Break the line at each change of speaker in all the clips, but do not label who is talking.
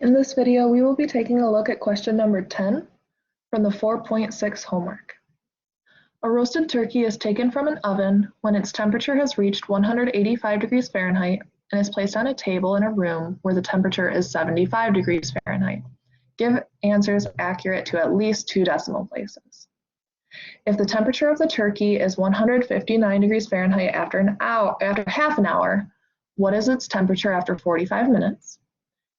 In this video, we will be taking a look at question number 10 from the 4.6 homework. A roasted turkey is taken from an oven when its temperature has reached 185 degrees Fahrenheit and is placed on a table in a room where the temperature is 75 degrees Fahrenheit. Give answers accurate to at least 2 decimal places. If the temperature of the turkey is 159 degrees Fahrenheit after half an hour, what is its temperature after 45 minutes?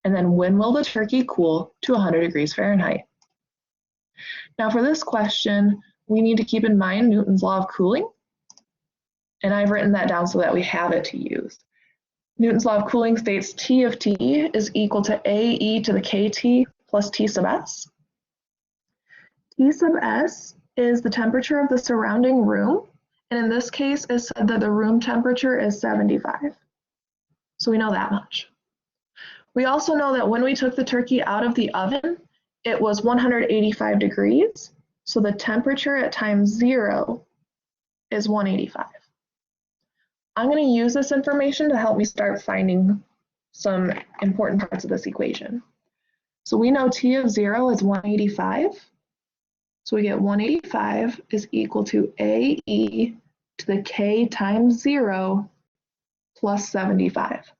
And then when will the turkey cool to 100 degrees Fahrenheit? Now for this question, we need to keep in mind Newton's law of cooling, and I've written that down so that we have it to use. Newton's law of cooling states T of T is equal to AE to the KT plus T sub S. T sub S is the temperature of the surrounding room, and in this case, it said that the room temperature is 75. So we know that much. We also know that when we took the turkey out of the oven, it was 185 degrees, so the temperature at time 0 is 185. I'm going to use this information to help me start finding some important parts of this equation. So we know T of 0 is 185, so we get 185 is equal to AE to the K times 0 plus 75.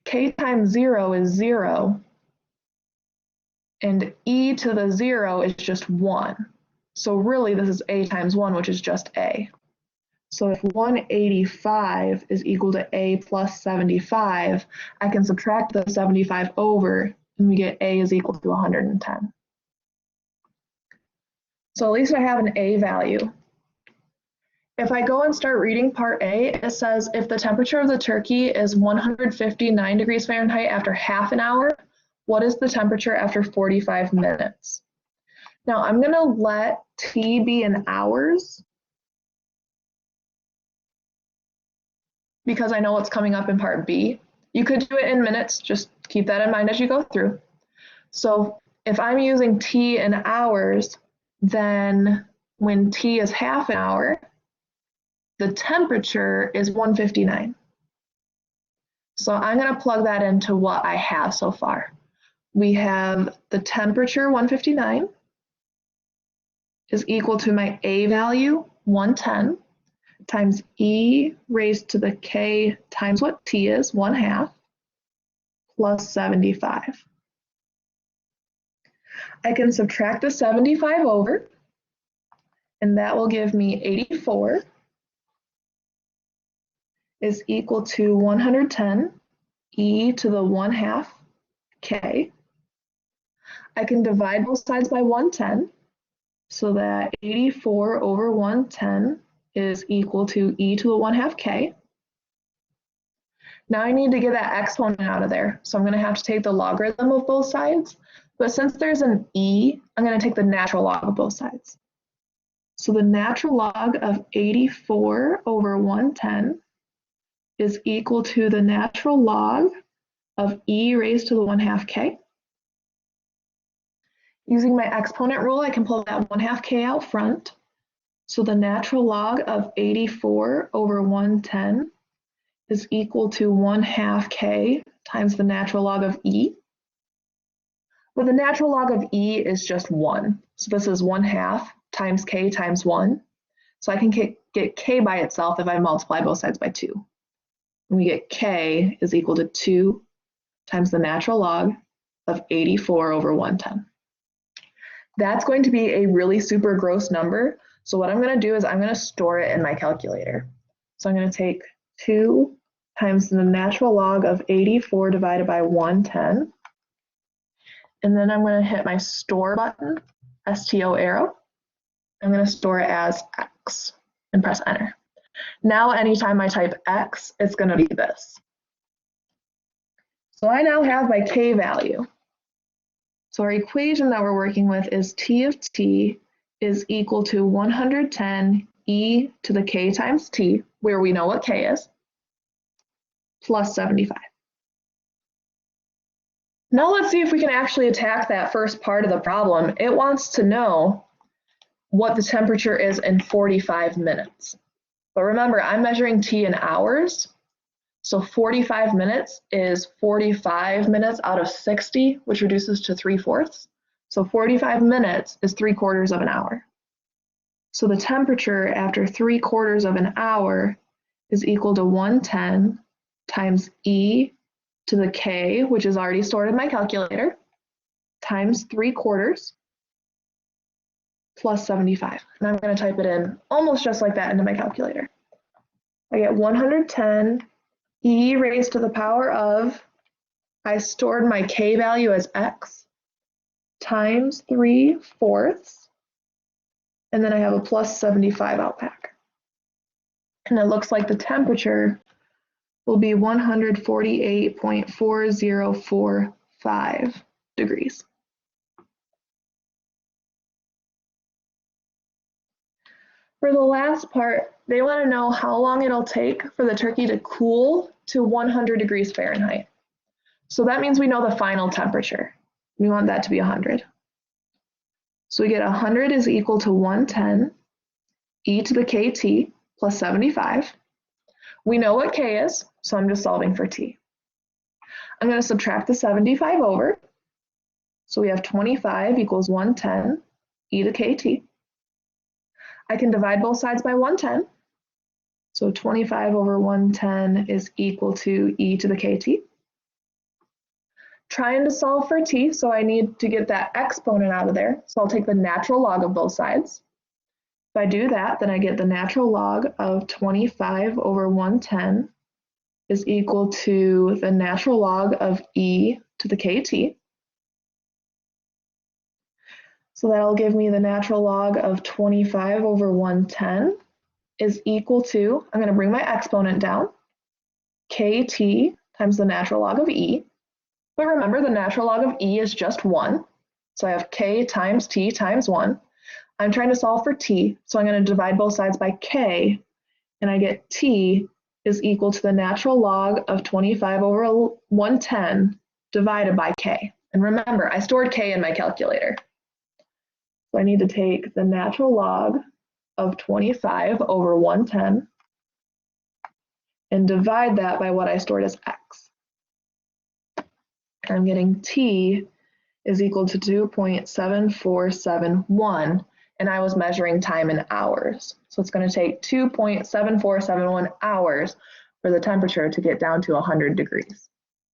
K times 0 is 0, and E to the 0 is just 1. So really this is A times 1, which is just A. So if 185 is equal to A plus 75, I can subtract the 75 over, and we get A is equal to 110. So at least I have an A value. If I go and start reading part A, it says if the temperature of the turkey is 159 degrees Fahrenheit after half an hour, what is the temperature after 45 minutes? Now I'm going to let T be in hours because I know what's coming up in part B. You could do it in minutes, just keep that in mind as you go through. So if I'm using T in hours, then when T is half an hour, the temperature is 159. So I'm going to plug that into what I have so far. We have the temperature 159 is equal to my A value 110 times E raised to the K times what T is 1/2 plus 75. I can subtract the 75 over, and that will give me 84 is equal to 110 E to the 1/2 K. I can divide both sides by 110, so that 84 over 110 is equal to E to the 1/2 K. Now I need to get that exponent out of there, so I'm going to have to take the logarithm of both sides, but since there's an E, I'm going to take the natural log of both sides. So the natural log of 84 over 110 is equal to the natural log of E raised to the 1/2 K. Using my exponent rule, I can pull that 1/2 K out front. So the natural log of 84 over 110 is equal to 1/2 K times the natural log of E. But the natural log of E is just 1. So this is 1/2 times K times 1. So I can get K by itself if I multiply both sides by 2. And we get K is equal to 2 times the natural log of 84 over 110. That's going to be a really super gross number. So what I'm going to do is I'm going to store it in my calculator. So I'm going to take 2 times the natural log of 84 divided by 110. And then I'm going to hit my store button, STO arrow. I'm going to store it as X and press enter. Now anytime I type X, it's going to be this. So I now have my K value. So our equation that we're working with is T of T is equal to 110 E to the K times T, where we know what K is, plus 75. Now let's see if we can actually attack that first part of the problem. It wants to know what the temperature is in 45 minutes. But remember, I'm measuring T in hours. So 45 minutes is 45 minutes out of 60, which reduces to 3/4. So 45 minutes is 3/4 of an hour. So the temperature after 3/4 of an hour is equal to 110 times E to the K, which is already stored in my calculator, times 3/4 plus 75. And I'm going to type it in almost just like that into my calculator. I get 110 E raised to the power of, I stored my K value as X, times 3/4, and then I have a plus 75 out back. And it looks like the temperature will be 148.4045 degrees. For the last part, they want to know how long it'll take for the turkey to cool to 100 degrees Fahrenheit. So that means we know the final temperature. We want that to be 100. So we get 100 is equal to 110 E to the KT plus 75. We know what K is, so I'm just solving for T. I'm going to subtract the 75 over. So we have 25 equals 110 E to KT. I can divide both sides by 110. So 25 over 110 is equal to E to the KT. Trying to solve for T, so I need to get that exponent out of there. So I'll take the natural log of both sides. If I do that, then I get the natural log of 25 over 110 is equal to the natural log of E to the KT. So that'll give me the natural log of 25 over 110 is equal to, I'm going to bring my exponent down, KT times the natural log of E. But remember, the natural log of E is just 1. So I have K times T times 1. I'm trying to solve for T, so I'm going to divide both sides by K, and I get T is equal to the natural log of 25 over 110 divided by K. And remember, I stored K in my calculator. So I need to take the natural log of 25 over 110 and divide that by what I stored as X. And I'm getting T is equal to 2.7471, and I was measuring time in hours. So it's going to take 2.7471 hours for the temperature to get down to 100 degrees.